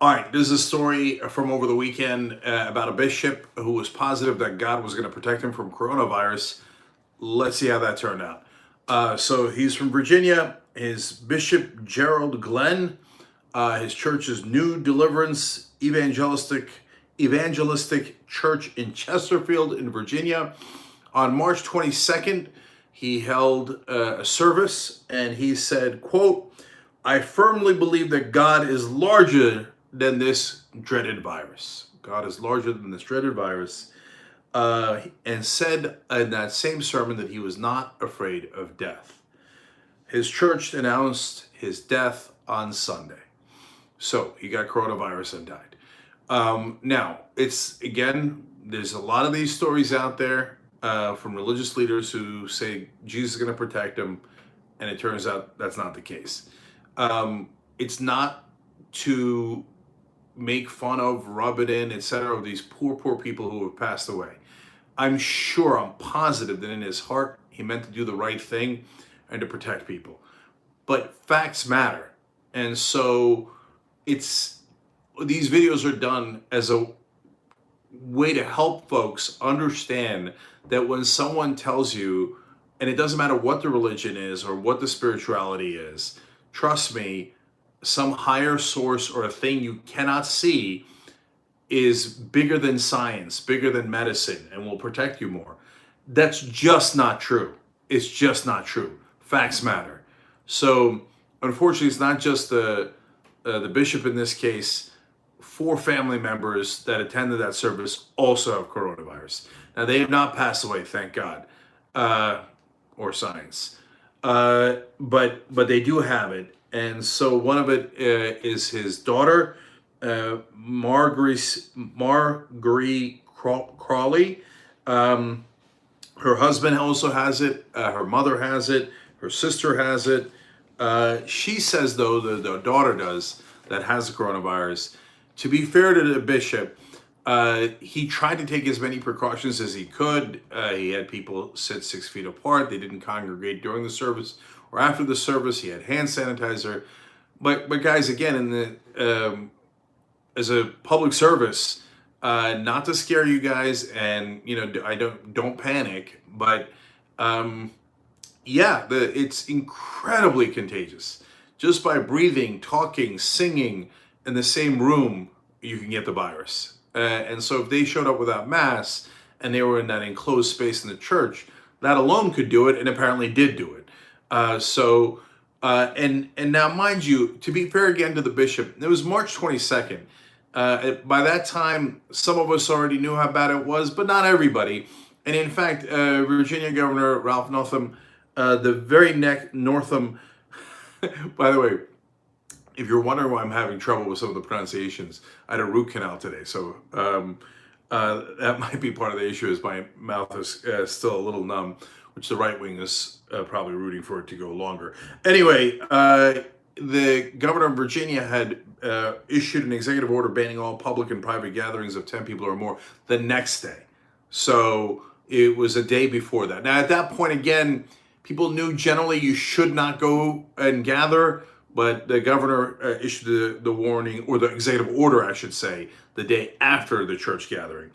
All right, this is a story from over the weekend about a bishop who was positive that God was going to protect him from coronavirus. Let's see how that turned out. So he's from Virginia. His bishop, Gerald Glenn, his church is New Deliverance Evangelistic Church in Chesterfield in Virginia. On March 22nd, he held a service and he said, quote, "I firmly believe that God is larger than this dreaded virus. God is larger than this dreaded virus." And said in that same sermon that he was not afraid of death. His church announced his death on Sunday. So he got coronavirus and died. Now, it's again, there's a lot of these stories out there from religious leaders who say Jesus is going to protect him, and it turns out that's not the case. It's not to make fun of, rub it in, etc., of these poor people who have passed away. I'm positive that in his heart, he meant to do the right thing and to protect people. But facts matter. And so these videos are done as a way to help folks understand that when someone tells you, and it doesn't matter what the religion is or what the spirituality is, trust me, some higher source or a thing you cannot see is bigger than science, bigger than medicine, and will protect you more. That's just not true. It's just not true. Facts matter. So unfortunately, it's not just the bishop in this case. 4 family members that attended that service also have coronavirus. Now, they have not passed away, thank God, or science, but they do have it. And so one of it is his daughter, Marguerite Crawley. Her husband also has it. Her mother has it. Her sister has it. She says, though, the daughter does, that has the coronavirus. To be fair to the bishop, he tried to take as many precautions as he could. He had people sit 6 feet apart. They didn't congregate during the service or after the service. He had hand sanitizer. But guys, again, in the as a public service, not to scare you guys, and I don't panic, but it's incredibly contagious. Just by breathing, talking, singing in the same room, you can get the virus. And so if they showed up without masks and they were in that enclosed space in the church, that alone could do it, and apparently did do it. And now, mind you, to be fair again to the bishop, it was March 22nd. By that time, some of us already knew how bad it was, but not everybody. And in fact, Virginia Governor Ralph Northam, Northam, by the way, if you're wondering why I'm having trouble with some of the pronunciations, I had a root canal today, so that might be part of the issue, is my mouth is still a little numb, which the right wing is probably rooting for it to go longer. Anyway, the governor of Virginia had issued an executive order banning all public and private gatherings of 10 people or more the next day. So it was a day before that. Now, at that point, again, people knew generally you should not go and gather, but the governor issued the warning, or the executive order, I should say, the day after the church gathering.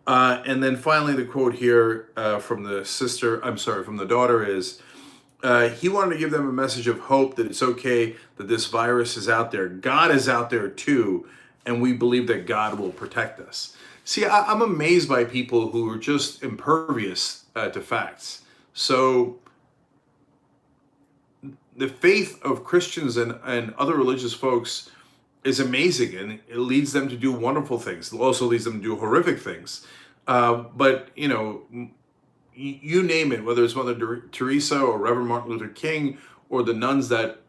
And then finally, the quote here from the daughter is, he wanted to give them a message of hope that it's okay, that this virus is out there. God is out there too, and we believe that God will protect us. See, I'm amazed by people who are just impervious to facts. So the faith of Christians and other religious folks is amazing, and it leads them to do wonderful things. It also leads them to do horrific things. But you name it, whether it's Mother Teresa or Reverend Martin Luther King, or the nuns that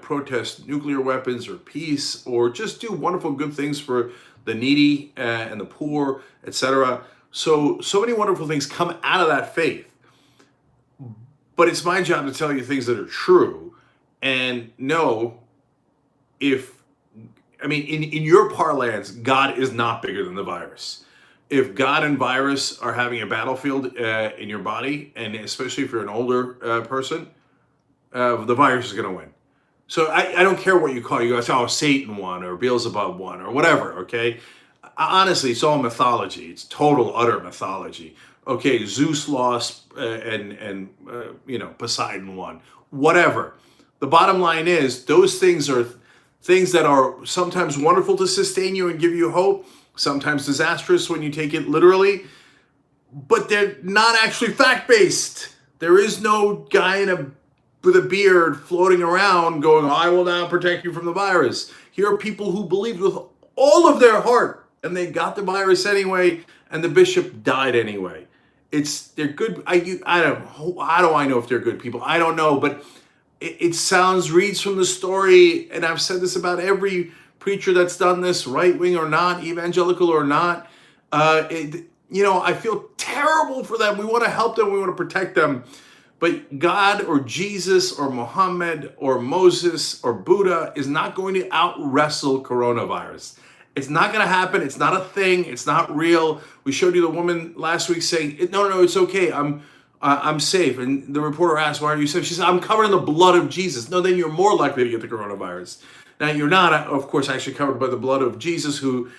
protest nuclear weapons or peace, or just do wonderful good things for the needy and the poor, etc. So many wonderful things come out of that faith. But it's my job to tell you things that are true, and know in your parlance, God is not bigger than the virus. If God and virus are having a battlefield in your body, and especially if you're an older person, the virus is going to win. So I don't care what you call it. You guys, oh, Satan won or Beelzebub won or whatever, okay? Honestly, it's all mythology. It's total, utter mythology. Okay, Zeus lost and Poseidon won. Whatever. The bottom line is those things are things that are sometimes wonderful to sustain you and give you hope, sometimes disastrous when you take it literally, but they're not actually fact-based. There is no guy with a beard floating around going, I will now protect you from the virus. Here are people who believed with all of their heart and they got the virus anyway and the bishop died anyway. They're good. How do I know if they're good people? I don't know, but it reads from the story, and I've said this about every preacher that's done this, right-wing or not, evangelical or not. I feel terrible for them. We want to help them. We want to protect them. But God or Jesus or Muhammad or Moses or Buddha is not going to out-wrestle coronavirus. It's not going to happen. It's not a thing. It's not real. We showed you the woman last week saying, no, it's okay. I'm safe. And the reporter asked, why are you safe? She said, I'm covered in the blood of Jesus. No, then you're more likely to get the coronavirus. Now, you're not, of course, actually covered by the blood of Jesus, who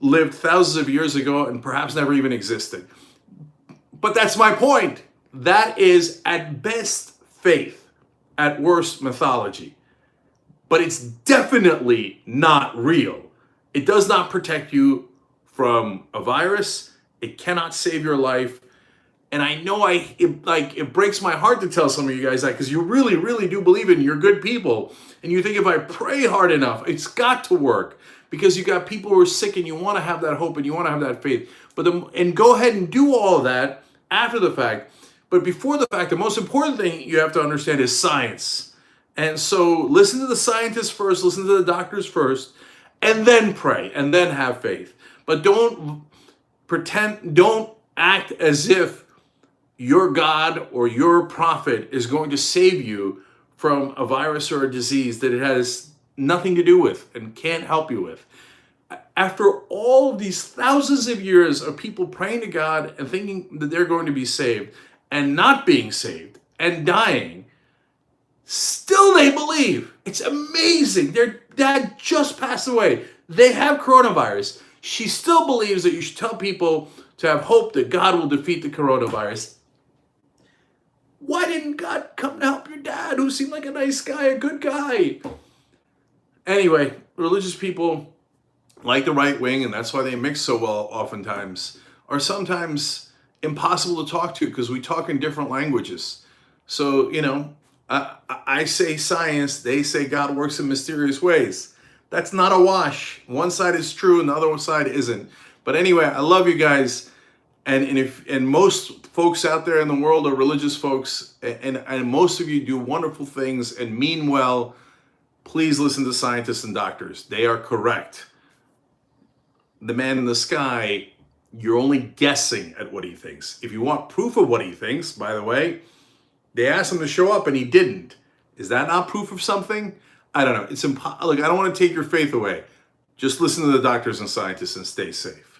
lived thousands of years ago and perhaps never even existed. But that's my point. That is, at best, faith. At worst, mythology. But it's definitely not real. It does not protect you from a virus. It cannot save your life. And I know it breaks my heart to tell some of you guys that, because you really, really do believe it and you're good people. And you think if I pray hard enough, it's got to work, because you got people who are sick and you want to have that hope and you want to have that faith. And go ahead and do all of that after the fact. But before the fact, the most important thing you have to understand is science. And so listen to the scientists first, listen to the doctors first, and then pray, and then have faith. But don't act as if your God or your prophet is going to save you from a virus or a disease that it has nothing to do with and can't help you with. After all of these thousands of years of people praying to God and thinking that they're going to be saved and not being saved and dying, still they believe. It's amazing. Their dad just passed away. They have coronavirus. She still believes that you should tell people to have hope that God will defeat the coronavirus. Why didn't God come to help your dad, who seemed like a nice guy, a good guy? Anyway, religious people, like the right wing, and that's why they mix so well oftentimes, are sometimes impossible to talk to because we talk in different languages. So, I say science, they say God works in mysterious ways. That's not a wash. One side is true and the other side isn't. But anyway, I love you guys. And most folks out there in the world are religious folks, and most of you do wonderful things and mean well. Please listen to scientists and doctors. They are correct. The man in the sky, you're only guessing at what he thinks. If you want proof of what he thinks, by the way, they asked him to show up and he didn't. Is that not proof of something? I don't know. It's I don't want to take your faith away. Just listen to the doctors and scientists and stay safe.